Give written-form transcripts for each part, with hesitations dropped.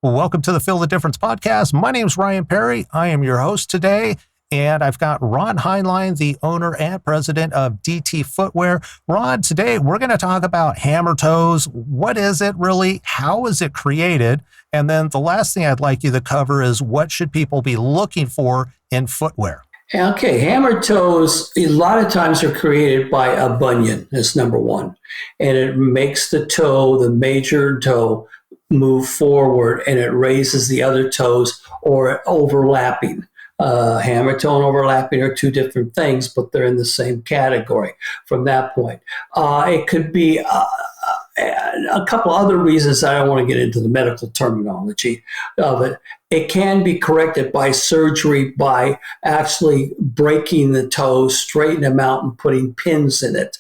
Well, welcome to the Feel the Difference podcast. My name is Ryan Perry. I am your host today, and I've got Ron Heinlein, the owner and president of DT Footwear. Ron, today we're going to talk about Hammertoes. What is it really? How is it created? And then the last thing I'd like you to cover is what should people be looking for in footwear? Okay, Hammertoes a lot of times are created by a bunion. That's number one. And it makes the toe, the major toe, move forward, and it raises the other toes or overlapping. Hammer toe and overlapping are two different things, but they're in the same category from that point. It could be a couple other reasons. I don't want to get into the medical terminology of it. It can be corrected by surgery, by actually breaking the toes, straightening them out, and putting pins in it.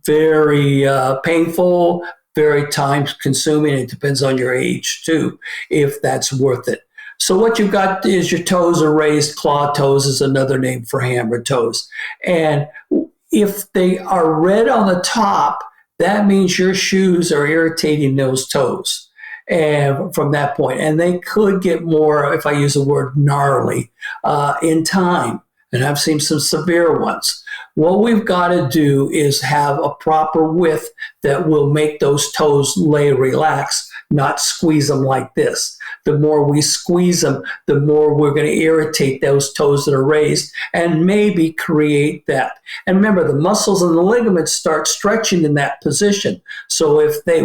Very painful, very time consuming. It depends on your age too, if that's worth it. So what you've got is your toes are raised. Claw toes is another name for hammer toes. And if they are red on the top, that means your shoes are irritating those toes. And from that point, and they could get more, if I use the word gnarly, in time. And I've seen some severe ones. What we've got to do is have a proper width that will make those toes lay relax, not squeeze them like this. The more we squeeze them, the more we're going to irritate those toes that are raised and maybe create that. And remember, the muscles and the ligaments start stretching in that position. So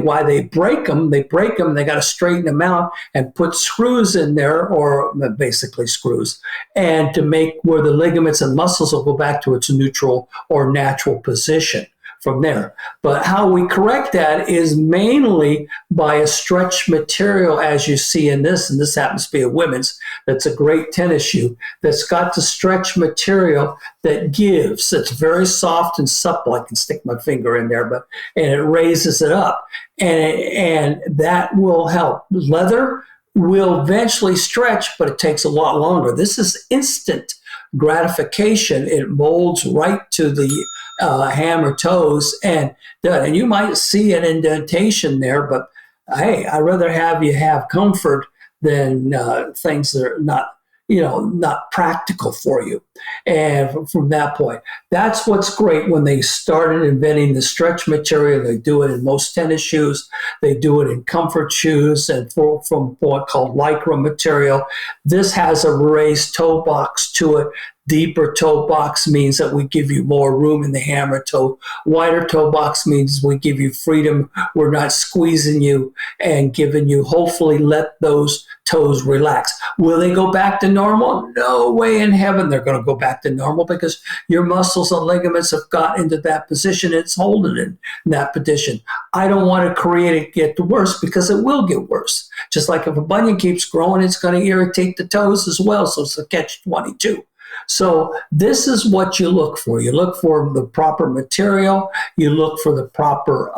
why they break them, they got to straighten them out and put screws in there, or basically screws, and to make where the ligaments and muscles will go back to its neutral or natural position from there. But how we correct that is mainly by a stretch material, as you see in this, and this happens to be a women's, that's a great tennis shoe, that's got the stretch material that gives. It's very soft and supple. I can stick my finger in there, and it raises it up. And that will help. Leather will eventually stretch, but it takes a lot longer. This is instant gratification. It molds right to the hammer toes, and you might see an indentation there, but hey, I'd rather have you have comfort than things that are not practical for you. And from that point, that's what's great when they started inventing the stretch material. They do it in most tennis shoes. They do it in comfort shoes and from what called lycra material. This has a raised toe box to it. Deeper toe box means that we give you more room in the hammer toe. Wider toe box means we give you freedom. We're not squeezing you and giving you, hopefully, let those toes relax. Will they go back to normal? No way in heaven they're going to go back to normal, because your muscles and ligaments have got into that position. It's holding it in that position. I don't want to create it get worse, because it will get worse. Just like if a bunion keeps growing, it's going to irritate the toes as well. So it's a catch-22. So this is what you look for. You look for the proper material. You look for the proper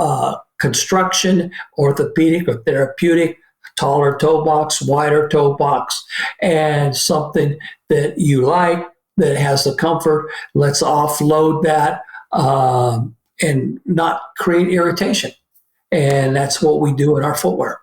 construction, orthopedic or therapeutic, taller toe box, wider toe box, and something that you like, that has the comfort. Let's offload that and not create irritation. And that's what we do in our footwear.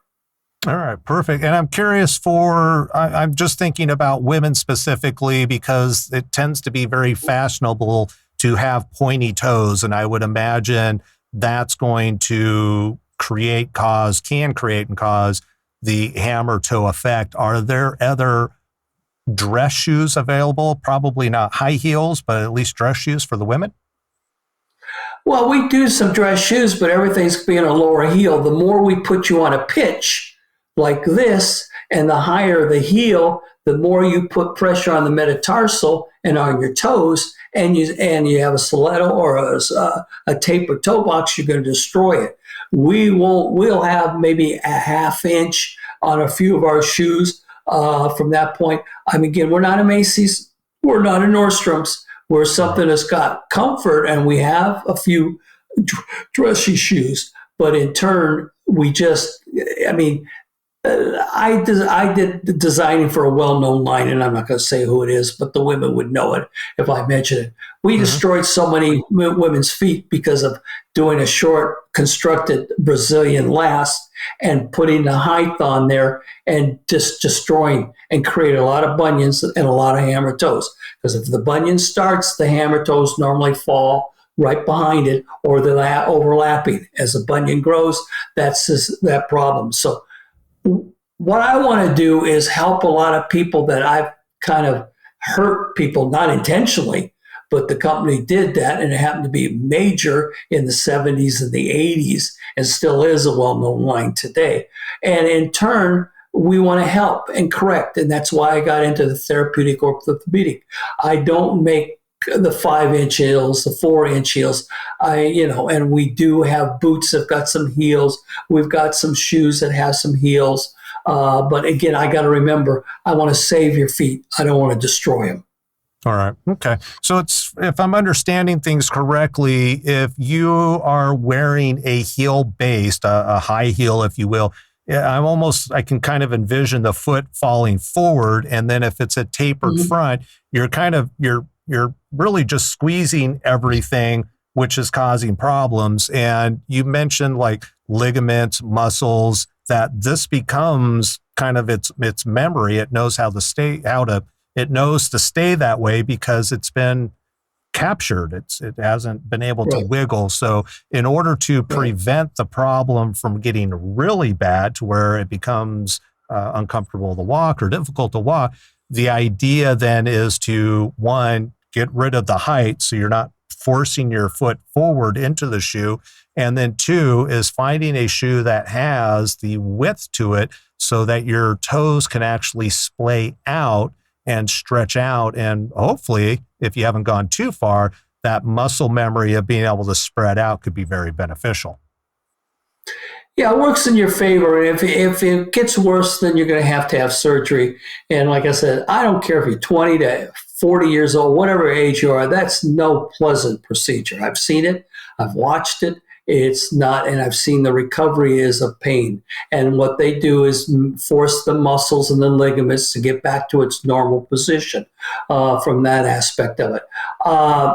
All right, perfect. And I'm curious I'm just thinking about women specifically, because it tends to be very fashionable to have pointy toes. And I would imagine that's going to can create and cause the hammer toe effect. Are there other dress shoes available? Probably not high heels, but at least dress shoes for the women? Well, we do some dress shoes, but everything's being a lower heel. The more we put you on a pitch like this, and the higher the heel, the more you put pressure on the metatarsal and on your toes, and you have a stiletto or a tapered toe box, you're going to destroy it. We'll have maybe a half inch on a few of our shoes from that point. I mean, again, we're not a Macy's, we're not a Nordstrom's, we're something that's got comfort, and we have a few dressy shoes, but in turn, I did the designing for a well-known line, and I'm not going to say who it is, but the women would know it if I mention it. We Mhm. destroyed so many women's feet because of doing a short constructed Brazilian last and putting the height on there and just destroying and create a lot of bunions and a lot of hammer toes. Because if the bunion starts, the hammer toes normally fall right behind it, or they're overlapping. As the bunion grows, that's that problem. So what I want to do is help a lot of people that I've kind of hurt people, not intentionally, but the company did that, and it happened to be major in the 70s and the 80s, and still is a well-known line today. And in turn, we want to help and correct, and that's why I got into the therapeutic orthopedic. I don't make the 5-inch heels, the 4-inch heels. And we do have boots that have got some heels. We've got some shoes that have some heels. But again, I got to remember, I want to save your feet. I don't want to destroy them. All right. Okay. So if I'm understanding things correctly, if you are wearing a heel based, a high heel, if you will, I can kind of envision the foot falling forward. And then if it's a tapered front, you're really just squeezing everything, which is causing problems. And you mentioned like ligaments, muscles, that this becomes kind of its memory. It knows it knows to stay that way because it's been captured. It hasn't been able to wiggle. So in order to prevent the problem from getting really bad to where it becomes uncomfortable to walk or difficult to walk, the idea then is to, one, get rid of the height so you're not forcing your foot forward into the shoe. And then two is finding a shoe that has the width to it so that your toes can actually splay out and stretch out. And hopefully, if you haven't gone too far, that muscle memory of being able to spread out could be very beneficial. Yeah, it works in your favor. If it gets worse, then you're going to have surgery. And like I said, I don't care if you're 20 to 40 years old, whatever age you are, that's no pleasant procedure. I've seen it. I've watched it. It's not, and I've seen the recovery is a pain. And what they do is force the muscles and the ligaments to get back to its normal position from that aspect of it.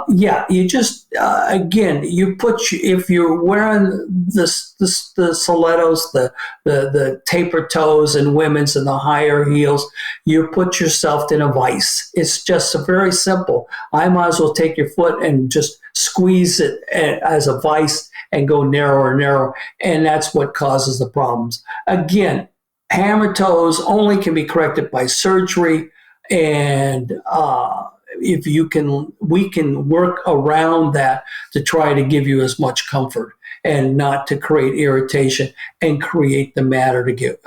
You just, again, if you're wearing the stilettos, the taper toes and women's and the higher heels, you put yourself in a vice. It's just very simple. I might as well take your foot and just squeeze it as a vice and go narrower and narrower, and that's what causes the problems. Again, hammer toes only can be corrected by surgery, and we can work around that to try to give you as much comfort and not to create irritation and create the matter to get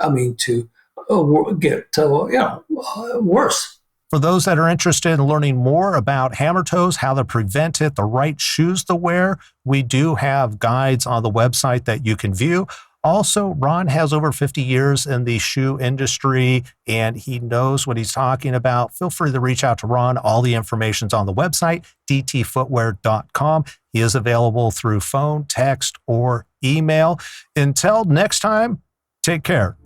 worse. For those that are interested in learning more about hammer toes, how to prevent it, the right shoes to wear, we do have guides on the website that you can view. Also, Ron has over 50 years in the shoe industry, and he knows what he's talking about. Feel free to reach out to Ron. All the information's on the website, dtfootwear.com. He is available through phone, text, or email. Until next time, take care.